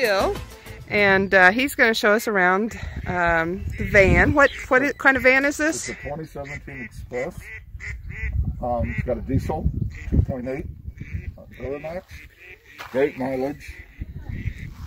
Bill, and he's going to show us around the van. What kind of van is this? It's a 2017 Express. It's got a diesel, 2.8 Duramax, great mileage.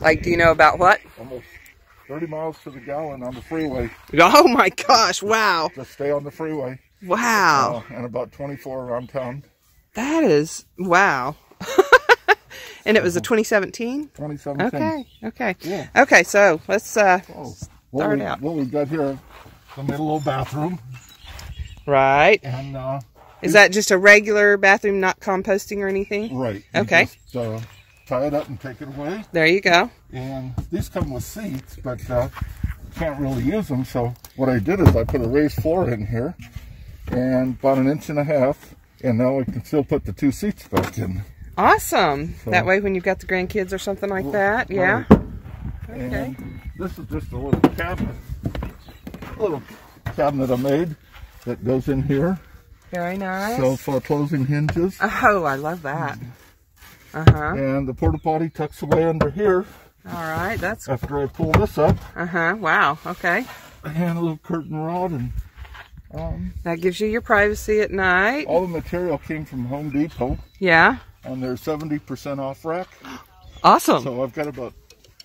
Like, do you know about what? Almost 30 miles to the gallon on the freeway. Oh my gosh, wow. Just stay on the freeway. Wow. And about 24 around town. That is, wow. And it was a 2017? 2017. Okay. Yeah. Okay, so let's start out. What we've got here, the little bathroom. Right. And is that just a regular bathroom, not composting or anything? Right. Okay. Just, tie it up and take it away. There you go. And these come with seats, but can't really use them. So what I did is I put a raised floor in here and about 1.5 inches, and now I can still put the 2 seats back in. Awesome. So, that way when you've got the grandkids or something like that, yeah. Right. Okay. And this is just a little cabinet I made that goes in here. Very nice. So for closing hinges. Oh, I love that. And the porta potty tucks away under here. All right, that's after I pull this up. Wow. Okay. And a little curtain rod, and that gives you your privacy at night. All the material came from Home Depot. Yeah. On their 70% off rack. Awesome. So I've got about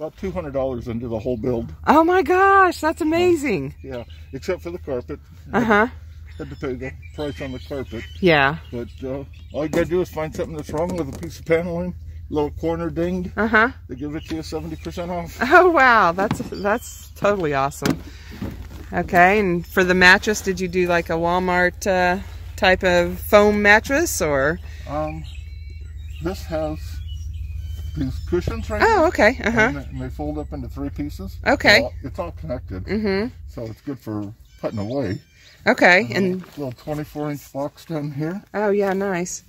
$200 into the whole build. Oh my gosh, that's amazing. Yeah, except for the carpet. Had to pay the price on the carpet. Yeah. But all you gotta do is find something that's wrong with a piece of paneling, little corner dinged. They give it to you 70% off. Oh wow, that's totally awesome. Okay, and for the mattress, did you do like a Walmart type of foam mattress, or? This has these cushions right here. Oh, okay. And they fold up into 3 pieces. Okay. So it's all connected. So it's good for putting away. Okay. And little 24-inch box down here. Oh yeah, nice.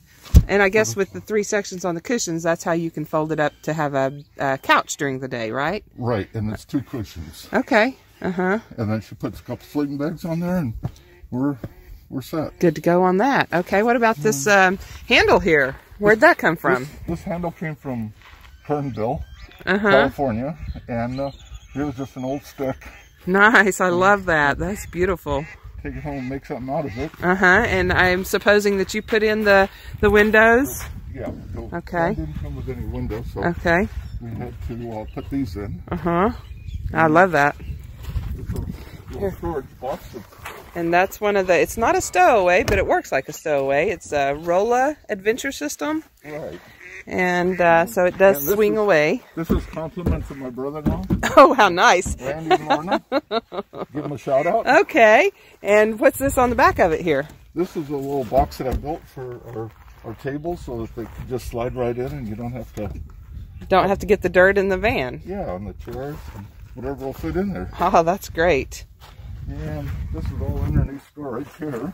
And I guess with the 3 sections on the cushions, that's how you can fold it up to have a couch during the day, right? Right, and it's 2 cushions. Okay. And then she puts a couple sleeping bags on there, and we're set. Good to go on that. Okay, what about this handle here? Where'd that come from? This handle came from Kernville, California, and it was just an old stick. Nice, I love that. That's beautiful. Take it home and make something out of it. And I'm supposing that you put in the windows? Yeah. Okay. Didn't come with any windows, so okay. We had to put these in. I love that. Storage box. And that's one of the, it's not a stowaway, but it works like a stowaway. It's a Rolla Adventure System. Right. And so it does swing away. This is compliments of my brother-in-law. Oh, how nice. Randy and Lorna. Give him a shout out. Okay. And what's this on the back of it here? This is a little box that I built for our tables so that they can just slide right in and you don't have to get the dirt in the van. Yeah, on the chairs and whatever will fit in there. Oh, that's great. And this is all underneath storage here.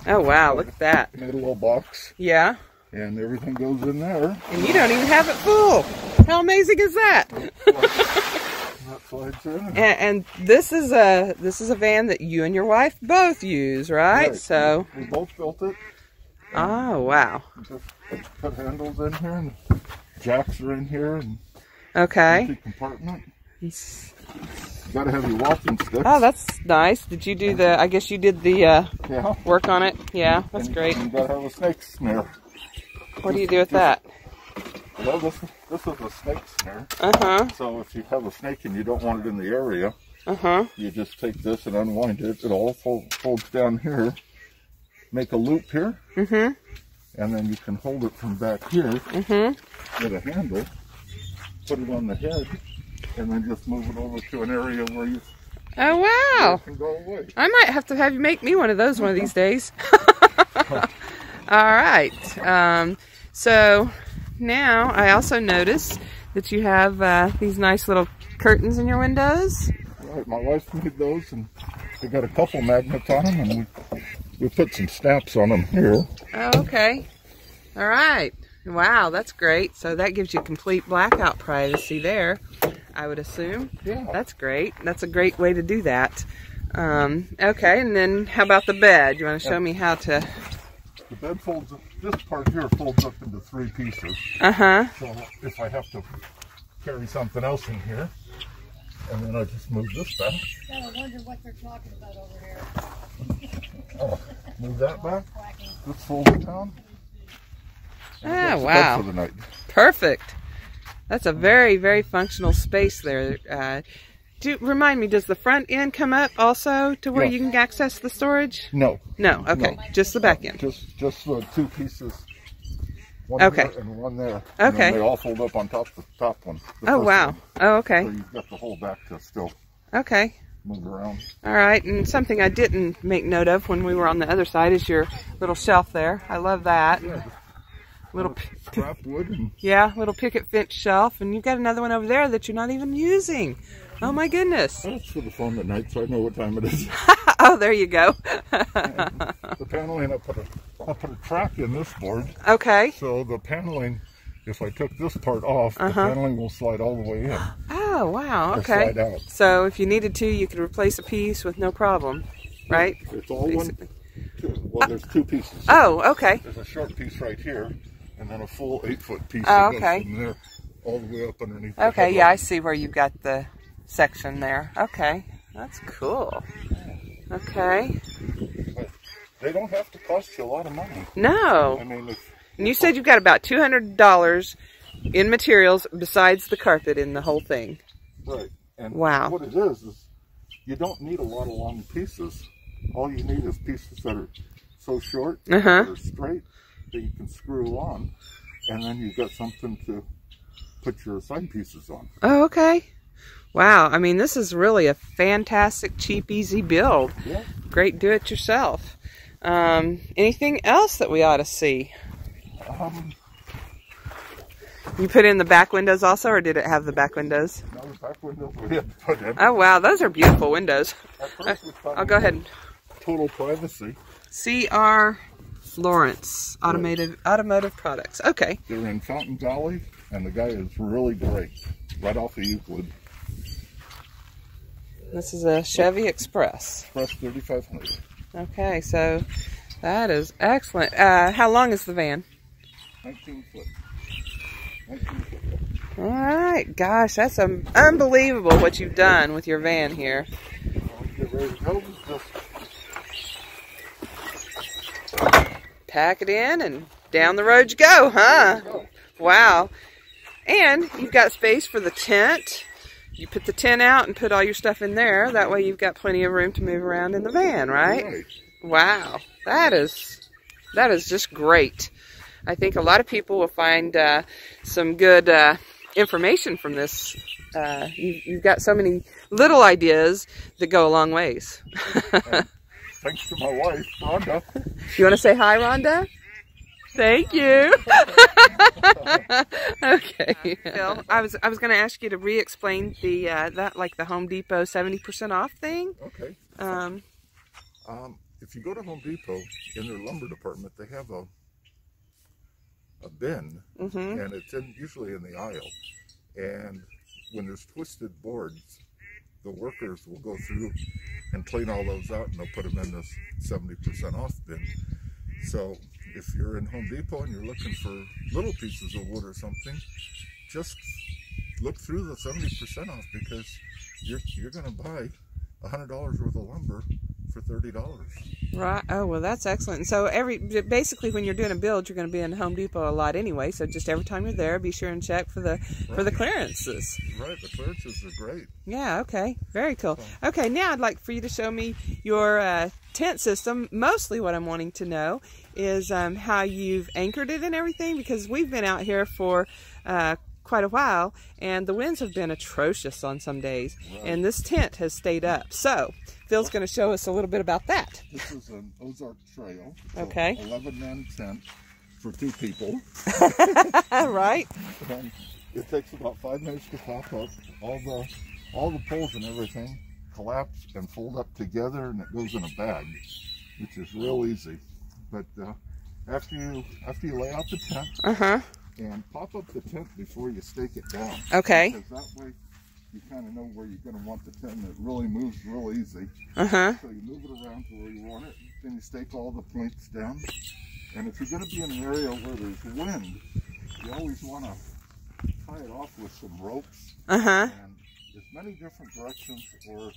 Oh wow, look at that. Made a little box. Yeah. And everything goes in there. And you don't even have it full. How amazing is that? That slides in. And this is a van that you and your wife both use, right? So we both built it. Oh wow. Just put handles in here, and jacks are in here, and okay. Compartment. Gotta have your walking sticks. Oh, that's nice. Did you do the? I guess you did the work on it. Yeah, that's great. You gotta have a snake snare. What do you do with that? Well, this is a snake snare. So if you have a snake and you don't want it in the area, you just take this and unwind it. It all folds down here. Make a loop here, and then you can hold it from back here with a handle. Put it on the head, and then just move it over to an area where you. Oh wow! It can go away. I might have to have you make me one of those one of these days. All right. So now I also noticed that you have these nice little curtains in your windows. Right. My wife made those, and they got a couple magnets on them, and we put some snaps on them here. Oh, okay. All right. Wow, that's great. So that gives you complete blackout privacy there, I would assume. Yeah. That's great. That's a great way to do that. Okay, and then how about the bed? You want to show me how to... The bed folds, this part here folds up into 3 pieces. So if I have to carry something else in here. And then I just move this back. I wonder what they're talking about over here. Oh, move that back. Just fold it down. Oh, wow. For the night. Perfect. That's a very, very functional space there. Remind me, does the front end come up also to where you can access the storage? No. No, okay. No. Just the back end. Just the two pieces. One there and one there. Okay. And then they all fold up on top of the top one. Oh, wow. Oh, okay. So you've got the whole back to still move around. All right, and something I didn't make note of when we were on the other side is your little shelf there. I love that. Yeah, little scrap wood. And little picket fence shelf, and you've got another one over there that you're not even using. Oh my goodness. That's for the phone at night, so I know what time it is. Oh, there you go. The paneling, I put a track in this board. Okay. So the paneling, if I took this part off, the paneling will slide all the way in. Oh, wow. Or Okay. slide out. So if you needed to, you could replace a piece with no problem, right? It's all basically. Well, there's two pieces. Oh, okay. There's a short piece right here, and then a full 8-foot piece that goes from there all the way up underneath. Okay, yeah, I see where you've got the section there. Okay, that's cool. Okay. But they don't have to cost you a lot of money. No. I mean, and you said you've got about $200 in materials besides the carpet in the whole thing. Right. And wow. What it is you don't need a lot of long pieces. All you need is pieces that are so short, that are straight, that you can screw on, and then you've got something to put your side pieces on. Oh, okay. Wow, I mean, this is really a fantastic, cheap, easy build. Yeah. Great do-it-yourself. Anything else that we ought to see? You put in the back windows also, or did it have the back windows? No, the back windows we had to put in. Oh, wow, those are beautiful windows. I'll go ahead. Total privacy. C.R. Lawrence, Automotive Products. Okay. They're in Fountain Valley, and the guy is really great. Right off of Euclid. This is a Chevy Express. Express 3500. Okay, so that is excellent. How long is the van? 19 foot. 19 foot. All right, gosh, that's unbelievable what you've done with your van here. Get ready to go. Pack it in and down the road you go, huh? Wow. And you've got space for the tent. You put the tent out and put all your stuff in there. That way you've got plenty of room to move around in the van, right? Wow. That is just great. I think a lot of people will find some good information from this. You've got so many little ideas that go a long ways. Thanks to my wife, Rhonda. You want to say hi, Rhonda? Thank you. Okay. Bill, I was going to ask you to re-explain the that like the Home Depot 70% off thing. Okay. If you go to Home Depot in their lumber department, they have a bin, and it's usually in the aisle. And when there's twisted boards, the workers will go through and clean all those out, and they'll put them in this 70% off bin. So if you're in Home Depot and you're looking for little pieces of wood or something, just look through the 70% off, because you're going to buy $100 worth of lumber for $30. Right. Oh, well, that's excellent. So basically when you're doing a build, you're going to be in Home Depot a lot anyway. So just every time you're there, be sure and check for the clearances. Right. The clearances are great. Yeah. Okay. Very cool. Okay. Now I'd like for you to show me your tent system. Mostly what I'm wanting to know is how you've anchored it and everything, because we've been out here for quite a while, and the winds have been atrocious on some days, and this tent has stayed up. So Phil's going to show us a little bit about that. This is an Ozark Trail. So okay. 11-man tent for 2 people. Right. And it takes about 5 minutes to pop up. All the poles and everything collapse and fold up together, and it goes in a bag, which is real easy. But after you lay out the tent, and pop up the tent before you stake it down. Okay. Because that way you kind of know where you're going to want the tent, and it really moves real easy. So you move it around to where you want it, then you stake all the points down. And if you're going to be in an area where there's wind, you always want to tie it off with some ropes. Uh-huh. And as many different directions or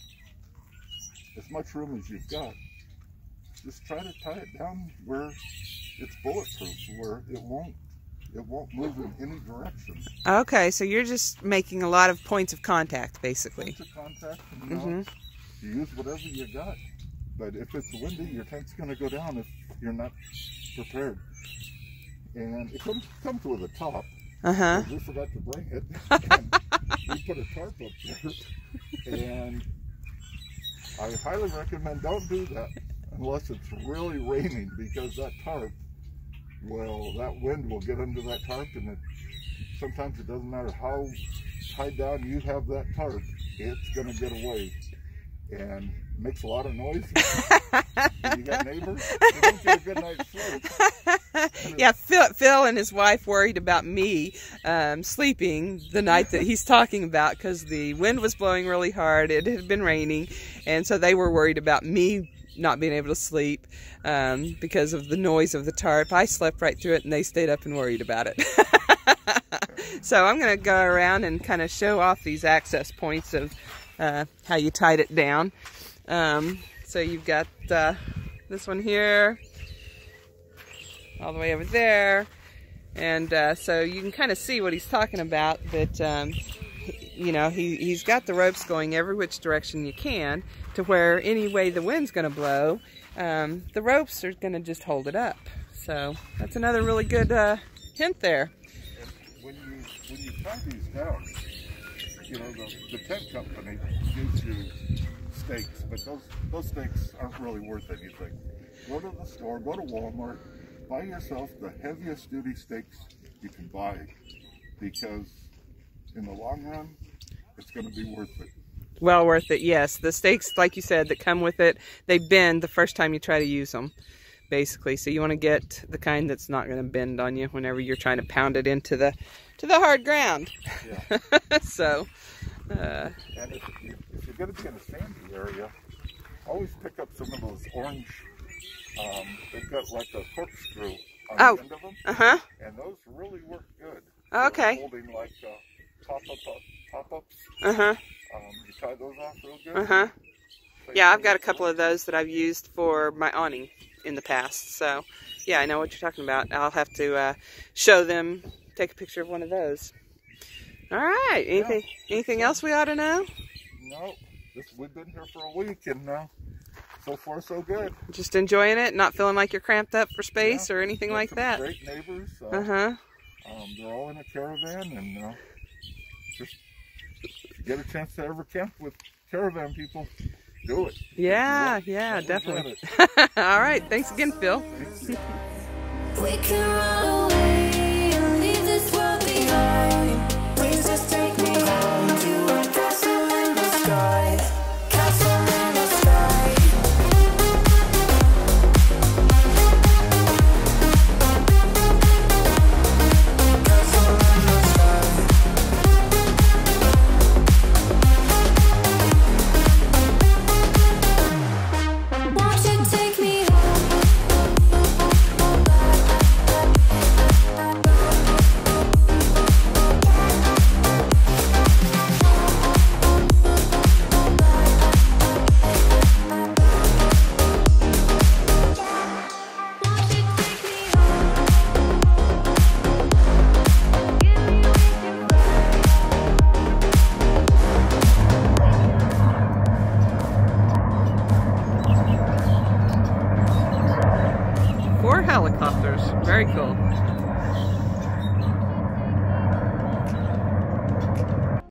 as much room as you've got, just try to tie it down where it's bulletproof, where it won't move in any direction. Okay, so you're just making a lot of points of contact, basically. Points of contact, and you use whatever you got. But if it's windy, your tent's going to go down if you're not prepared. And it comes with a top. Uh-huh. We forgot to bring it. And we put a tarp up there. And I highly recommend don't do that unless it's really raining, because that tarp, well, that wind will get under that tarp, and sometimes it doesn't matter how tied down you have that tarp, it's going to get away. And it makes a lot of noise. You got neighbors, they don't get a good night's sleep. Yeah, Phil and his wife worried about me sleeping the night that he's talking about, because the wind was blowing really hard. It had been raining, and so they were worried about me not being able to sleep because of the noise of the tarp. I slept right through it, and they stayed up and worried about it. So I'm going to go around and kind of show off these access points of how you tied it down. So you've got this one here, all the way over there, and so you can kind of see what he's talking about, that you know, he's got the ropes going every which direction you can, to where any way the wind's going to blow, the ropes are going to just hold it up. So that's another really good hint there. And when you tie these down, you know, the tent company gives you stakes, but those stakes aren't really worth anything. Go to the store, go to Walmart, buy yourself the heaviest duty stakes you can buy, because in the long run, it's going to be worth it. Well worth it, yes. The stakes, like you said, that come with it, they bend the first time you try to use them, basically. So you want to get the kind that's not going to bend on you whenever you're trying to pound it into the hard ground. Yeah. So. And if you're going to be in a sandy area, always pick up some of those orange. They've got like a corkscrew on the end of them. Uh-huh. And those really work good. Okay. Holding like pop-ups. Uh-huh. You tie those off real good. Uh-huh. Yeah, I've got a couple of those that I've used for my awning in the past. So, yeah, I know what you're talking about. I'll have to show them, take a picture of one of those. All right. Anything else we ought to know? No. We've been here for a week, and so far so good. Just enjoying it, not feeling like you're cramped up for space or anything like that. Great neighbors. Uh-huh. They're all in a caravan, and just if you get a chance to ever camp with caravan people, do it. Yeah, definitely. All right. Thanks again, Phil. Thank you. We can run away and leave this world behind. Please just take me home to a castle in the sky. Castle in the sky. Castle in the sky. Won't you take me Helicopters. Very cool.